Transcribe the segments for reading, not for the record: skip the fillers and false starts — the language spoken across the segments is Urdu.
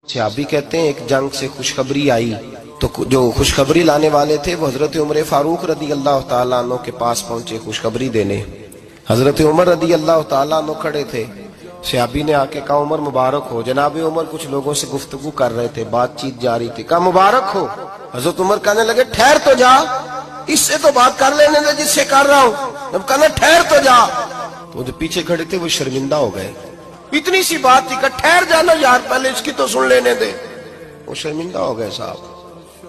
صحابی کہتے ہیں ایک جنگ سے خوشخبری آئی تو جو خوشخبری لانے والے تھے وہ حضرت عمر فاروق رضی اللہ تعالیٰ عنہ کے پاس پہنچے خوشخبری دینے۔ حضرت عمر رضی اللہ تعالیٰ عنہ کھڑے تھے۔ صحابی نے آ کے کہا عمر مبارک ہو۔ جناب عمر کچھ لوگوں سے گفتگو کر رہے تھے، بات چیت جاری تھی، کہا مبارک ہو۔ حضرت عمر کہنے لگے ٹھہر تو جا، اس سے تو بات کر لینے دے جس سے کر رہا ہوں۔ جب کہنا ٹھہر تو جا تو جو پیچھے کھڑے تھے وہ شرمندہ ہو گئے، اتنی سی بات تھی کہ ٹھہر جانا یار پہلے اس کی تو سن لینے دے۔ وہ شرمندہ ہو گئے صاحب۔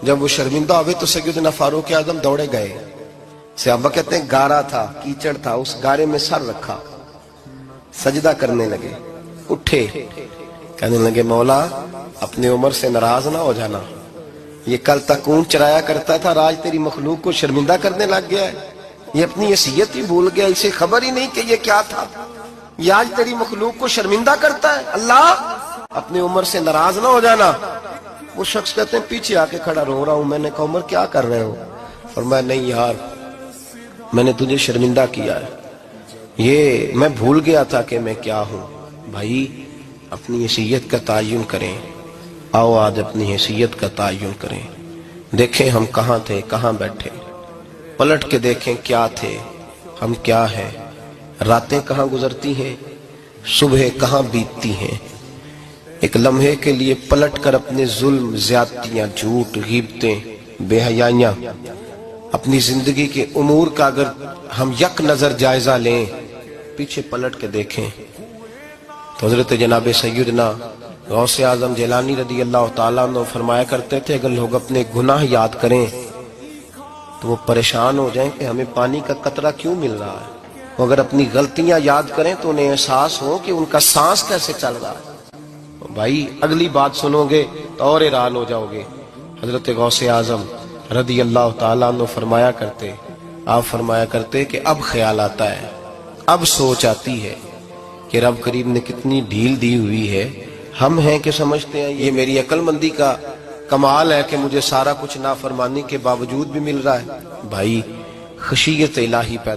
جب وہ شرمندہ ہوئے تو سیدنا فاروق اعظم دوڑے گئے۔ صحابہ کہتے ہیں گارا تھا، کیچڑ تھا، اس گارے میں سر رکھا، سجدہ کرنے لگے، اٹھے، کہنے لگے مولا اپنے عمر سے ناراض نہ ہو جانا، یہ کل تک اونٹ چرایا کرتا تھا، آج تیری مخلوق کو شرمندہ کرنے لگ گیا ہے، یہ اپنی حیثیت ہی بھول گیا، اسے خبر ہی نہیں کہ یہ کیا تھا، یہ آج تیری مخلوق کو شرمندہ کرتا ہے۔ اللہ اپنے عمر سے ناراض نہ ہو جانا۔ وہ شخص کہتے ہیں پیچھے آ کے کھڑا رو رہا ہوں۔ میں نے کہا عمر کیا کر رہے ہو؟ فرمایا نہیں یار میں نے تجھے شرمندہ کیا ہے، یہ میں بھول گیا تھا کہ میں کیا ہوں۔ بھائی اپنی حیثیت کا تعین کریں، آؤ آج اپنی حیثیت کا تعین کریں، دیکھیں ہم کہاں تھے کہاں بیٹھے، پلٹ کے دیکھیں کیا تھے ہم کیا ہیں، راتیں کہاں گزرتی ہیں، صبح کہاں بیتتی ہیں۔ ایک لمحے کے لیے پلٹ کر اپنے ظلم، زیادتیاں، جھوٹ، غیبتیں، بے حیائیاں، اپنی زندگی کے امور کا اگر ہم یک نظر جائزہ لیں، پیچھے پلٹ کے دیکھیں تو حضرت جناب سیدنا غوث اعظم جیلانی رضی اللہ تعالیٰ عنہ فرمایا کرتے تھے اگر لوگ اپنے گناہ یاد کریں تو وہ پریشان ہو جائیں کہ ہمیں پانی کا قطرہ کیوں مل رہا ہے، وہ اگر اپنی غلطیاں یاد کریں تو انہیں احساس ہو کہ ان کا سانس کیسے چل رہا ہے۔ بھائی اگلی بات سنو گے تو اور حیران ہو جاؤ گے۔ حضرت غوث اعظم رضی اللہ تعالیٰ عنہ فرمایا کرتے، آپ فرمایا کرتے کہ اب خیال آتا ہے، اب سوچ آتی ہے کہ رب کریم نے کتنی ڈھیل دی ہوئی ہے، ہم ہیں کہ سمجھتے ہیں یہ میری عقل مندی کا کمال ہے کہ مجھے سارا کچھ نافرمانی کے باوجود بھی مل رہا ہے۔ بھائی خشیت الہی پیدا